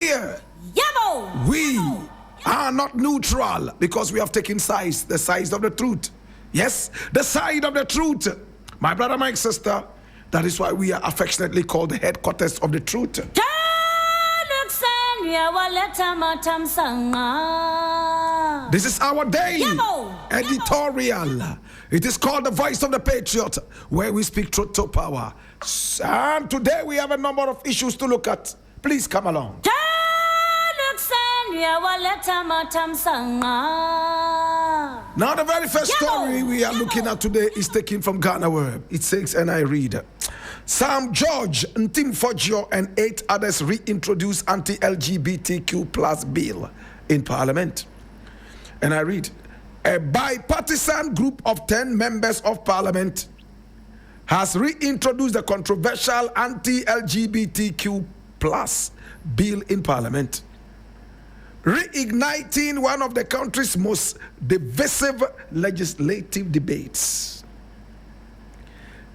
here, we are not neutral because we have taken sides, the side of the truth. Yes, the side of the truth. My brother, my sister, that is why we are affectionately called the headquarters of the truth. This is our daily editorial. It is called the Voice of the Patriot, where we speak truth to power. And today we have a number of issues to look at. Please come along. Now the very first story we are looking at today is taken from Ghana Word. It says, and I read, Sam George, Ntim Fordjour, and 8 others reintroduce anti-LGBTQ plus bill in Parliament. And I read, a bipartisan group of 10 members of Parliament has reintroduced the controversial anti-LGBTQ plus bill in Parliament, reigniting one of the country's most divisive legislative debates.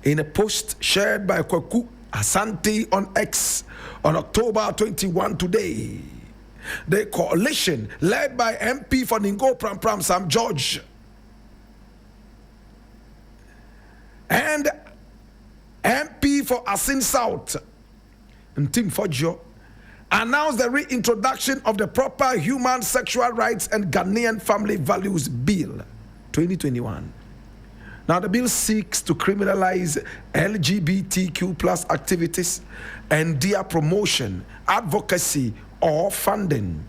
In a post shared by Kwaku Asante on X on October 21 today, the coalition led by MP for Ningo Pram Pram Sam George and MP for Asin South Ntim Fordjour announced the reintroduction of the Proper Human Sexual Rights and Ghanaian Family Values Bill 2021. Now the bill seeks to criminalize LGBTQ plus activities and their promotion, advocacy, or funding.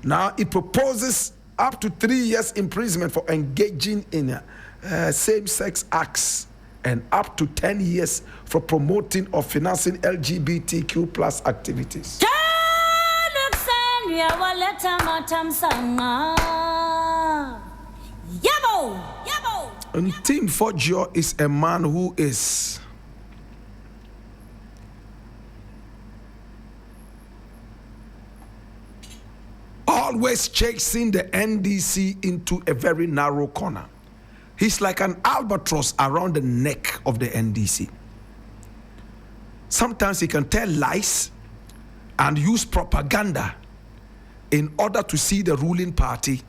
Now it proposes up to 3 years imprisonment for engaging in same-sex acts and up to 10 years for promoting or financing LGBTQ plus activities. Ntim Fordjour is a man who is always chasing the NDC into a very narrow corner. He's like an albatross around the neck of the NDC. Sometimes he can tell lies and use propaganda in order to see the ruling party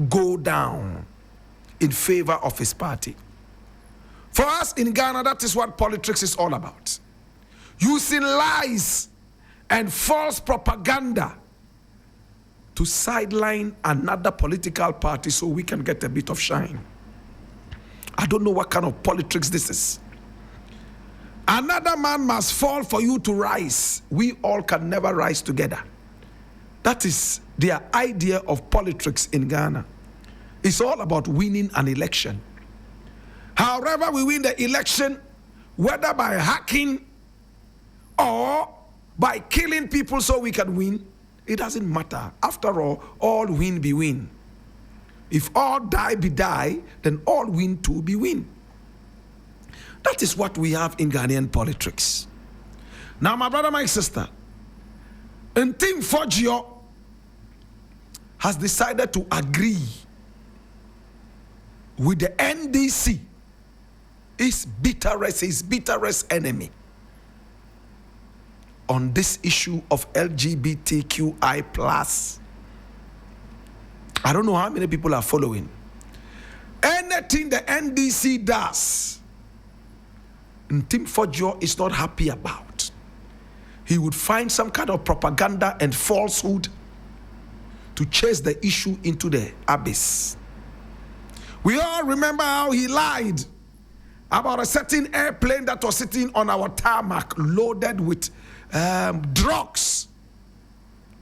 go down in favor of his party. For us in Ghana, that is what politics is all about. Using lies and false propaganda to sideline another political party so we can get a bit of shine. I don't know what kind of politics this is. Another man must fall for you to rise. We all can never rise together. That is their idea of politics in Ghana. It's all about winning an election. However we win the election, whether by hacking or by killing people so we can win, it doesn't matter. After all win be win. If all die be die, then all win too be win. That is what we have in Ghanaian politics. Now, my brother, my sister, Ntim Fordjour has decided to agree with the NDC, his bitterest enemy, on this issue of LGBTQI+. I don't know how many people are following. Anything the NDC does, Ntim Fordjour is not happy about. He would find some kind of propaganda and falsehood to chase the issue into the abyss. We all remember how he lied about a certain airplane that was sitting on our tarmac loaded with drugs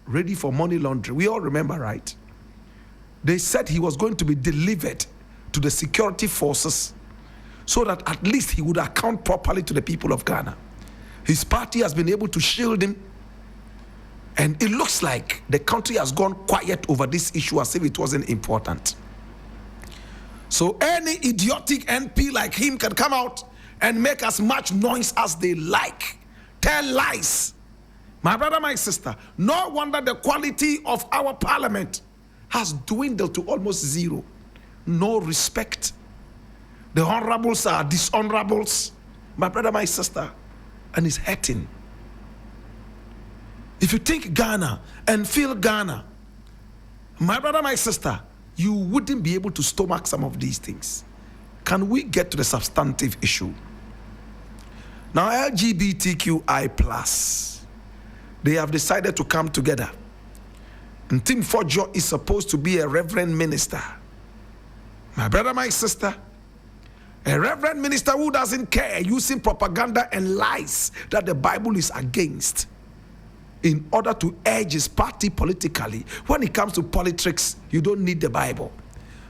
ready for money laundering. We all remember, right? They said he was going to be delivered to the security forces so that at least he would account properly to the people of Ghana. His party has been able to shield him, and it looks like the country has gone quiet over this issue as if it wasn't important. So any idiotic MP like him can come out and make as much noise as they like, tell lies. My brother, my sister, no wonder the quality of our parliament has dwindled to almost zero. No respect. The honorables are dishonorables. My brother, my sister, and it's hurting. If you think Ghana and feel Ghana, my brother, my sister, you wouldn't be able to stomach some of these things. Can we get to the substantive issue? Now, LGBTQI+, they have decided to come together. Ntim Fordjour is supposed to be a reverend minister. My brother, my sister, a reverend minister who doesn't care, using propaganda and lies that the Bible is against in order to urge his party politically. When it comes to politics, you don't need the Bible.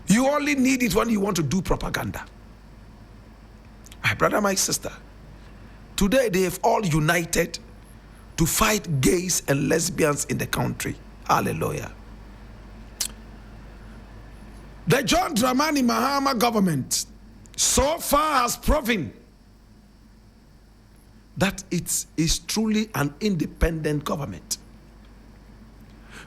You only need it when you want to do propaganda. My brother, my sister, today they have all united to fight gays and lesbians in the country. Hallelujah. The John Dramani Mahama government so far has proven that it is truly an independent government.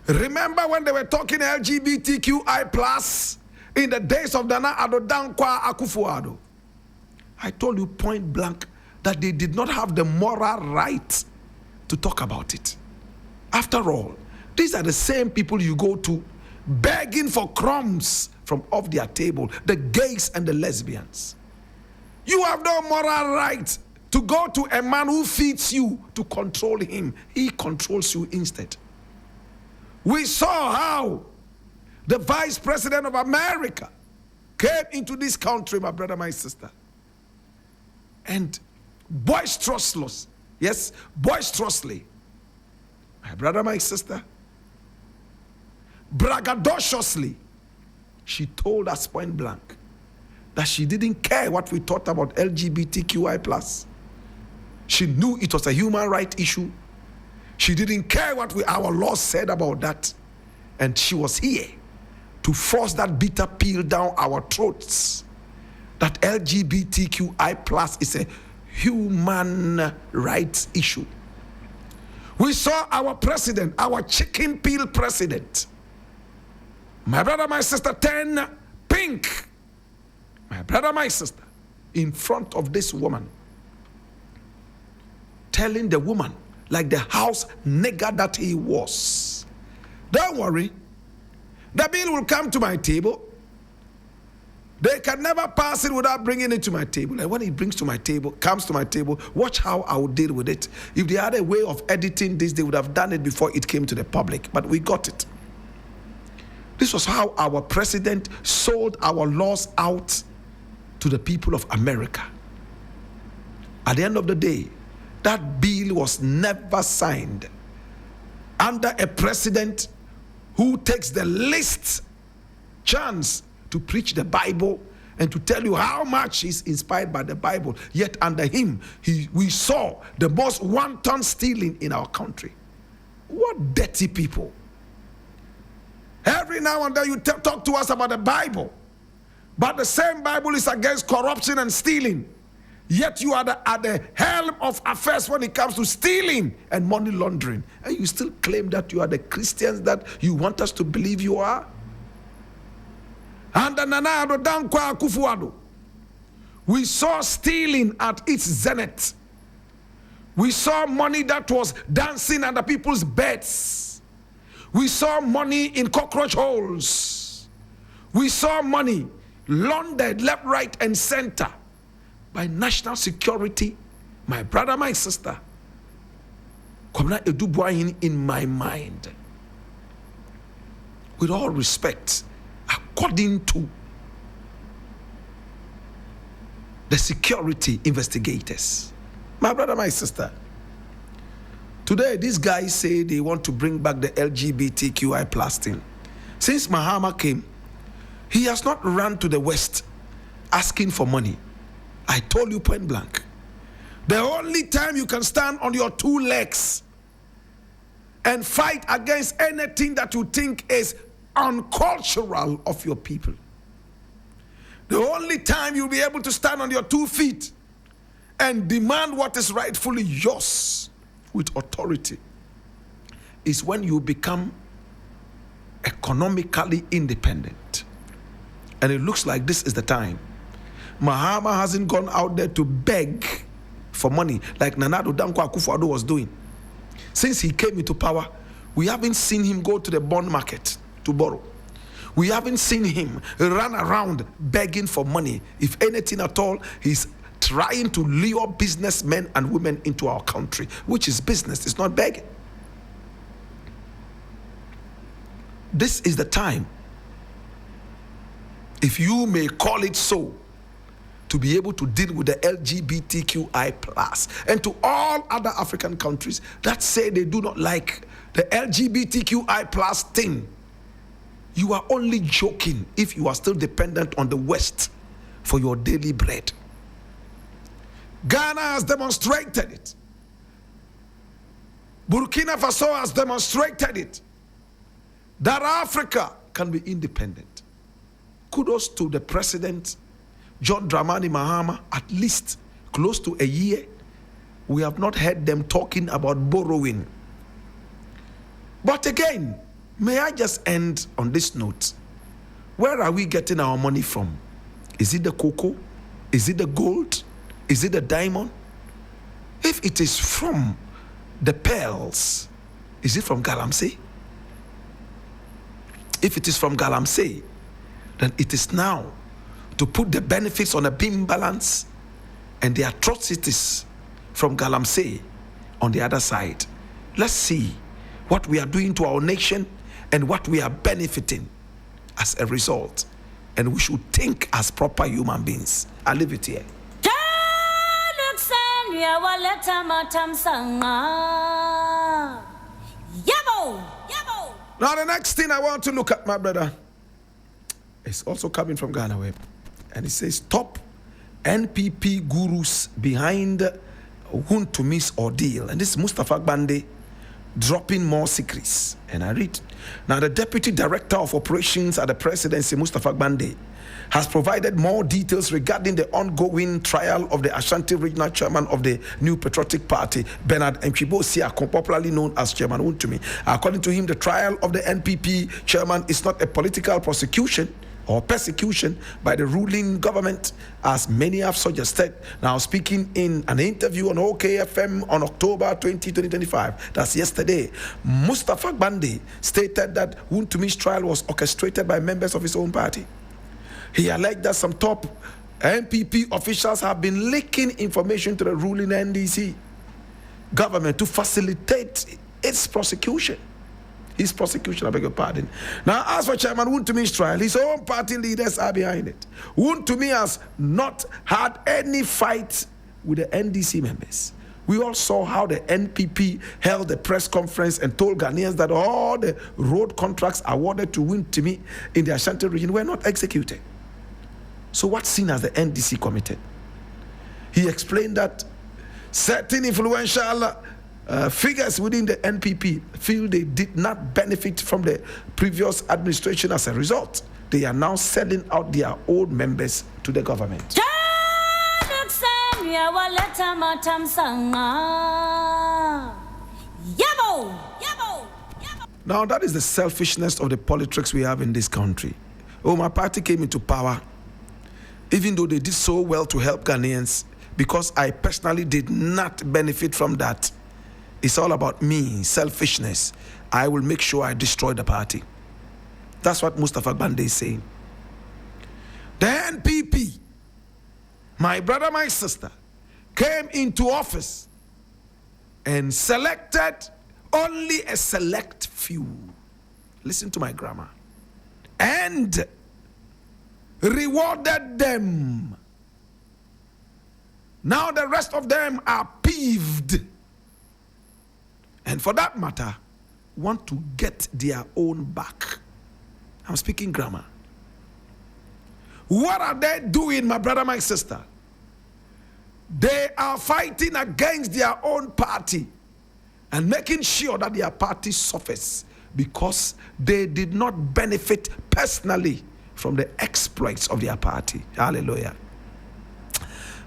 Remember when they were talking LGBTQI+ in the days of Nana Addo Dankwa Akufo-Addo? I told you point blank that they did not have the moral right to talk about it. After all, these are the same people you go to begging for crumbs from off their table, the gays and the lesbians. You have no moral right to go to a man who feeds you to control him. He controls you instead. We saw how the Vice President of America came into this country, my brother, my sister, and boisterously, my brother, my sister, braggadociously, she told us point blank that she didn't care what we thought about LGBTQI+. She knew it was a human right issue. She didn't care what our laws said about that. And she was here to force that bitter pill down our throats that LGBTQI+ is a human rights issue. We saw our president, our chicken peel president, my brother, my sister, turn pink. My brother, my sister, in front of this woman, telling the woman, like the house nigger that he was, don't worry, the bill will come to my table. They can never pass it without bringing it to my table. And when it comes to my table, watch how I will deal with it. If they had a way of editing this, they would have done it before it came to the public. But we got it. This was how our president sold our laws out to the people of America. At the end of the day, that bill was never signed under a president who takes the least chance to preach the Bible and to tell you how much he's inspired by the Bible. Yet under him, we saw the most wanton stealing in our country. What dirty people. Every now and then you talk to us about the Bible, but the same Bible is against corruption and stealing. Yet you are at the helm of affairs when it comes to stealing and money laundering. And you still claim that you are the Christians that you want us to believe you are? Under Nana Addo Dankwa Akufo-Addo, we saw stealing at its zenith. We saw money that was dancing under people's beds. We saw money in cockroach holes. We saw money laundered left, right, and center by national security. My brother, my sister, in my mind, with all respect, according to the security investigators, my brother, my sister, today these guys say they want to bring back the LGBTQI+ thing. Since Mahama came, he has not run to the West asking for money. I told you point blank, the only time you can stand on your two legs and fight against anything that you think is uncultural of your people, the only time you'll be able to stand on your 2 feet and demand what is rightfully yours with authority is when you become economically independent. And it looks like this is the time. Mahama hasn't gone out there to beg for money like Nana Addo Dankwa Akufo-Addo was doing. Since he came into power, we haven't seen him go to the bond market to borrow. We haven't seen him run around begging for money. If anything at all, he's trying to lure businessmen and women into our country, which is business, it's not begging. This is the time, if you may call it so, to be able to deal with the LGBTQI+. And to all other African countries that say they do not like the LGBTQI+ thing, you are only joking if you are still dependent on the West for your daily bread. Ghana has demonstrated it. Burkina Faso has demonstrated it, that Africa can be independent. Kudos to the president, John Dramani Mahama. At least close to a year, we have not heard them talking about borrowing. But again, may I just end on this note? Where are we getting our money from? Is it the cocoa? Is it the gold? Is it the diamond? If it is from the pearls, is it from Galamsey? If it is from Galamsey, then it is now to put the benefits on a beam balance and the atrocities from Galamsey on the other side. Let's see what we are doing to our nation and what we are benefiting as a result. And we should think as proper human beings. I leave it here. Now the next thing I want to look at, my brother, is also coming from Ghana Web. And it says, top NPP gurus behind Ntim's ordeal. And this is Mustapha Gbande dropping more secrets. And I read, now the Deputy Director of Operations at the Presidency, Mustapha Gbande, has provided more details regarding the ongoing trial of the Ashanti Regional Chairman of the New Patriotic Party, Bernard Mchibo-Siakon, popularly known as Chairman Ntim. According to him, the trial of the NPP chairman is not a political prosecution or persecution by the ruling government, as many have suggested. Now, speaking in an interview on OKFM on October 20, 2025, that's yesterday, Mustapha Gbande stated that Ntim's trial was orchestrated by members of his own party. He alleged that some top NPP officials have been leaking information to the ruling NDC government to facilitate its prosecution. His prosecution, I beg your pardon. Now, as for Chairman Ntim's trial, his own party leaders are behind it. Ntim has not had any fight with the NDC members. We all saw how the NPP held a press conference and told Ghanaians that all the road contracts awarded to Ntim in the Ashanti region were not executed. So what sin has the NDC committed? He explained that certain influential figures within the NPP feel they did not benefit from the previous administration. As a result, they are now selling out their old members to the government. Now that is the selfishness of the politics we have in this country. Oh, my party came into power, even though they did so well to help Ghanaians, because I personally did not benefit from that. It's all about me, selfishness. I will make sure I destroy the party. That's what Mustapha Gbande is saying. The NPP, my brother, my sister, came into office and selected only a select few. Listen to my grammar. And rewarded them. Now the rest of them are peeved. And for that matter, want to get their own back. I'm speaking grammar. What are they doing, my brother, my sister? They are fighting against their own party and making sure that their party suffers because they did not benefit personally from the exploits of their party. Hallelujah.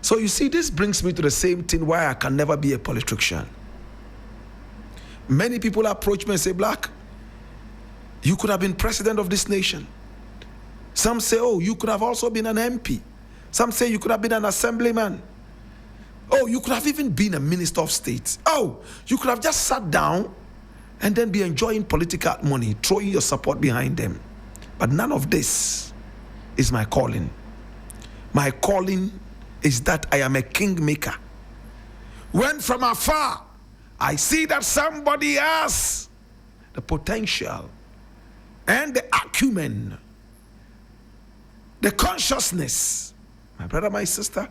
So you see, this brings me to the same thing why I can never be a politician. Many people approach me and say, Blakk, you could have been president of this nation. Some say, oh, you could have also been an MP. Some say you could have been an assemblyman. Oh, you could have even been a minister of state. Oh, you could have just sat down and then be enjoying political money, throwing your support behind them. But none of this is my calling. My calling is that I am a kingmaker. When from afar I see that somebody has the potential and the acumen, the consciousness, my brother, my sister,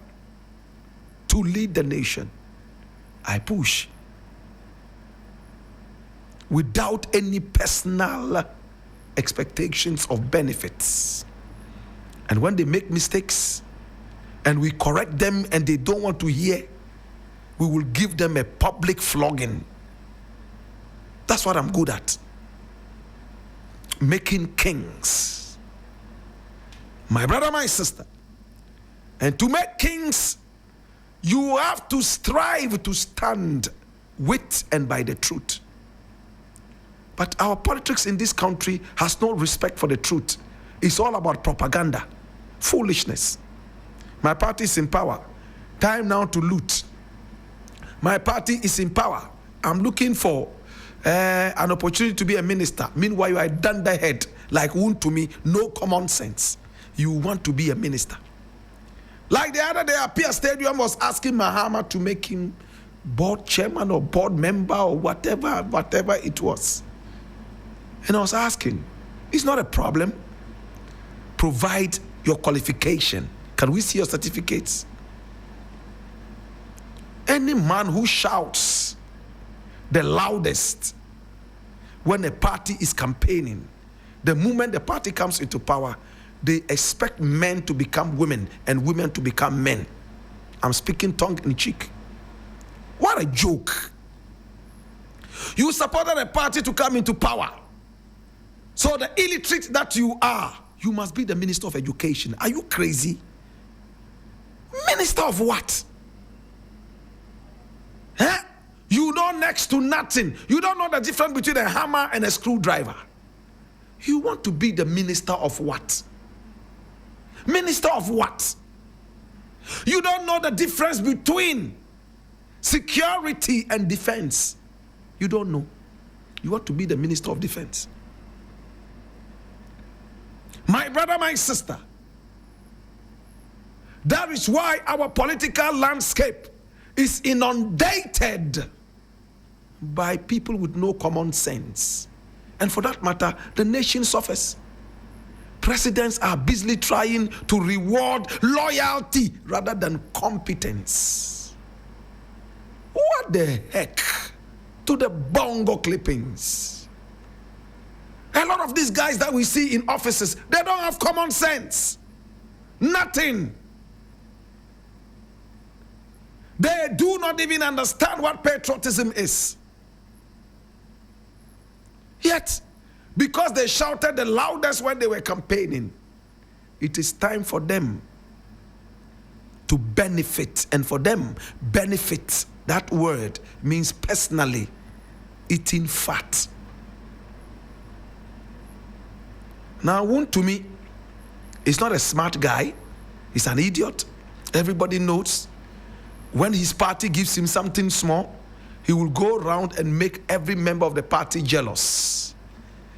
to lead the nation, I push without any personal expectations of benefits. And when they make mistakes and we correct them and they don't want to hear, we will give them a public flogging. That's what I'm good at. Making kings. My brother, my sister. And to make kings, you have to strive to stand with and by the truth. But our politics in this country has no respect for the truth. It's all about propaganda, foolishness. My party is in power. Time now to loot. My party is in power. I'm looking for an opportunity to be a minister. Meanwhile, you are a dunderhead like wound to me, no common sense. You want to be a minister. Like the other day, Apia Stadium was asking Mahama to make him board chairman or board member or whatever it was. And I was asking, it's not a problem. Provide your qualification. Can we see your certificates? Any man who shouts the loudest when a party is campaigning, the moment the party comes into power, they expect men to become women and women to become men. I'm speaking tongue in cheek. What a joke. You supported a party to come into power. So the illiterate that you are, you must be the Minister of Education. Are you crazy? Minister of what? Huh? You know next to nothing. You don't know the difference between a hammer and a screwdriver. You want to be the minister of what? Minister of what? You don't know the difference between security and defense. You don't know. You want to be the Minister of Defense. My brother, my sister, that is why our political landscape is inundated by people with no common sense. And for that matter, the nation suffers. Presidents are busily trying to reward loyalty rather than competence. What the heck? To the bongo clippings. A lot of these guys that we see in offices, they don't have common sense. Nothing. They do not even understand what patriotism is. Yet, because they shouted the loudest when they were campaigning, it is time for them to benefit. And for them, benefit, that word means personally eating fat. Now, Woon to me is not a smart guy. He's an idiot. Everybody knows when his party gives him something small, he will go around and make every member of the party jealous.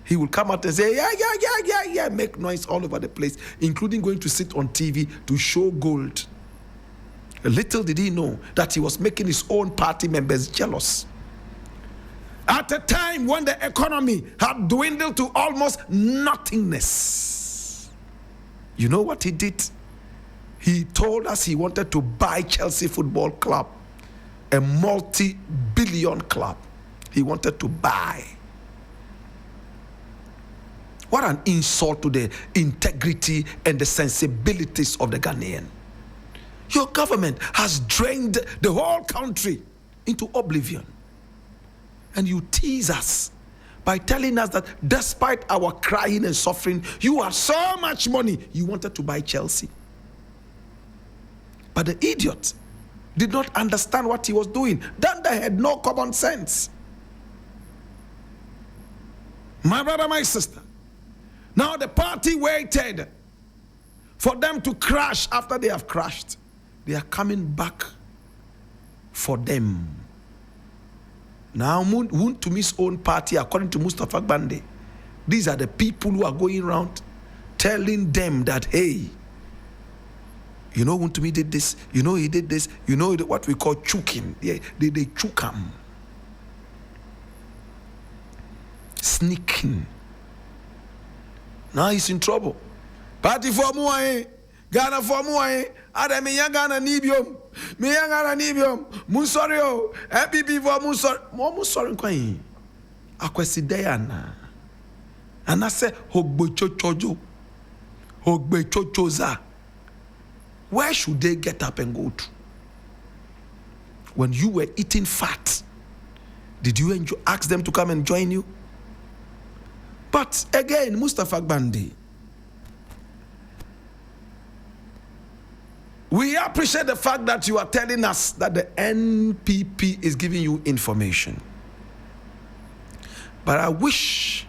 He will come out and say, yeah, make noise all over the place, including going to sit on TV to show gold. Little did he know that he was making his own party members jealous. At a time when the economy had dwindled to almost nothingness. You know what he did? He told us he wanted to buy Chelsea Football Club, a multi-billion club. He wanted to buy. What an insult to the integrity and the sensibilities of the Ghanaian. Your government has drained the whole country into oblivion. And you tease us by telling us that despite our crying and suffering, you had so much money, you wanted to buy Chelsea. But the idiot did not understand what he was doing. Danda had no common sense. My brother, my sister, now the party waited for them to crash. After they have crashed, they are coming back for them. Now, Ntim's own party, according to Mustapha Gbande, these are the people who are going around telling them that, hey, you know, Ntim did this, you know, he did this, you know, what we call choking. Yeah, they choke him. Sneaking. Now he's in trouble. Party for Muay, Ghana for Muay, Adam Ghana Nibium, Ghana Nibium, Musorio, MPP for Musor, Musorin Quay. Akwesi Diana. And I said, Hogbechocho, Hogbechochoza. Where should they get up and go to? When you were eating fat, did you ask them to come and join you? But again, Mustapha Gbande, we appreciate the fact that you are telling us that the NPP is giving you information. But I wish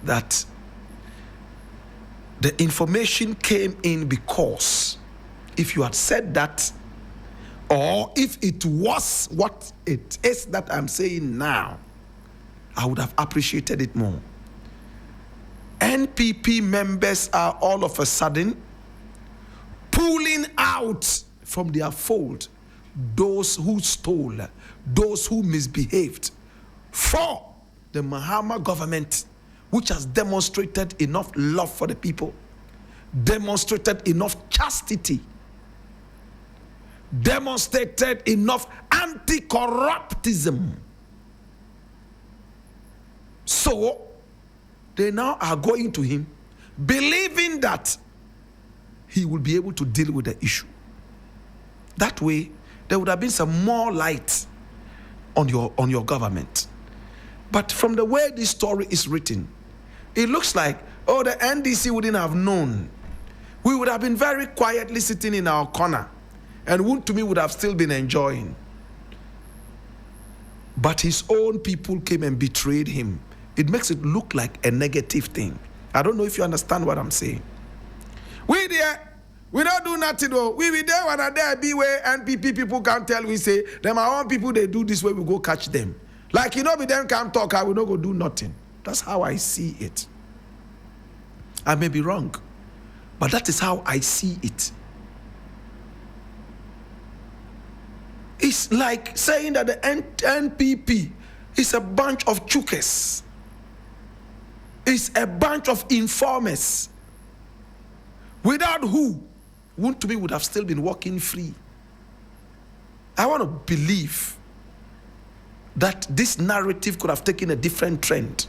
that the information came in because if you had said that, or if it was what it is that I'm saying now, I would have appreciated it more. NPP members are all of a sudden pulling out from their fold those who stole, those who misbehaved for the Mahama government, which has demonstrated enough love for the people, demonstrated enough chastity, demonstrated enough anti-corruptism. So they now are going to him, believing that he will be able to deal with the issue. That way, there would have been some more light on your government. But from the way this story is written, it looks like, oh, the NDC wouldn't have known. We would have been very quietly sitting in our corner, and Ntim would have still been enjoying. But his own people came and betrayed him. It makes it look like a negative thing. I don't know if you understand what I'm saying. We there, we don't do nothing though. We be there when I there be where NPP people can tell, we say, them our own people, they do this way, we go catch them. Like, you know, we then can't talk, I will not go do nothing. That's how I see it. I may be wrong, but that is how I see it. It's like saying that the NPP is a bunch of chukes. It's a bunch of informers. Without who, Ntim would have still been walking free. I want to believe that this narrative could have taken a different trend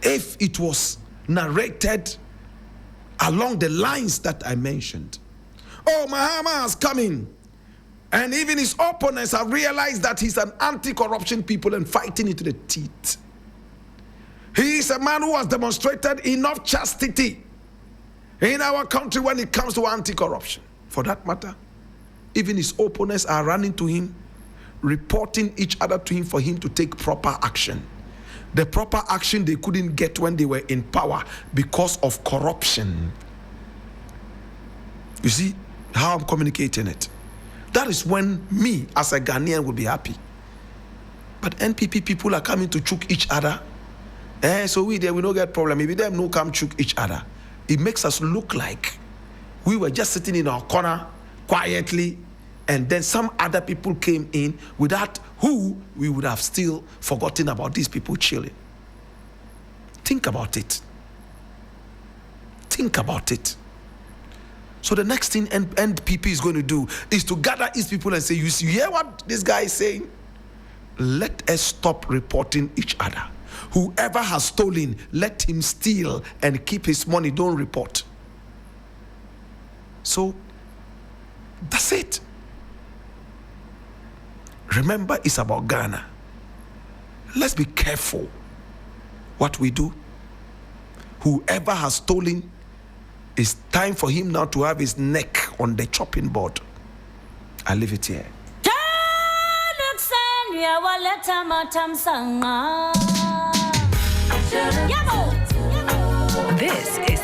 if it was narrated along the lines that I mentioned. Oh, Mahama has come in, and even his opponents have realized that he's an anti-corruption people and fighting into the teeth. He is a man who has demonstrated enough chastity in our country when it comes to anti-corruption. For that matter, even his opponents are running to him, reporting each other to him for him to take proper action. The proper action they couldn't get when they were in power because of corruption. You see how I'm communicating it? That is when me, as a Ghanaian, will be happy. But NPP people are coming to choke each other. So we there, we don't get problem. Maybe them no come choke each other. It makes us look like we were just sitting in our corner quietly, and then some other people came in without who we would have still forgotten about these people chilling. Think about it. Think about it. So the next thing NPP is going to do is to gather his people and say, you hear what this guy is saying? Let us stop reporting each other. Whoever has stolen, let him steal and keep his money, don't report. So, that's it. Remember, it's about Ghana. Let's be careful what we do. Whoever has stolen, it's time for him now to have his neck on the chopping board. I leave it here. This is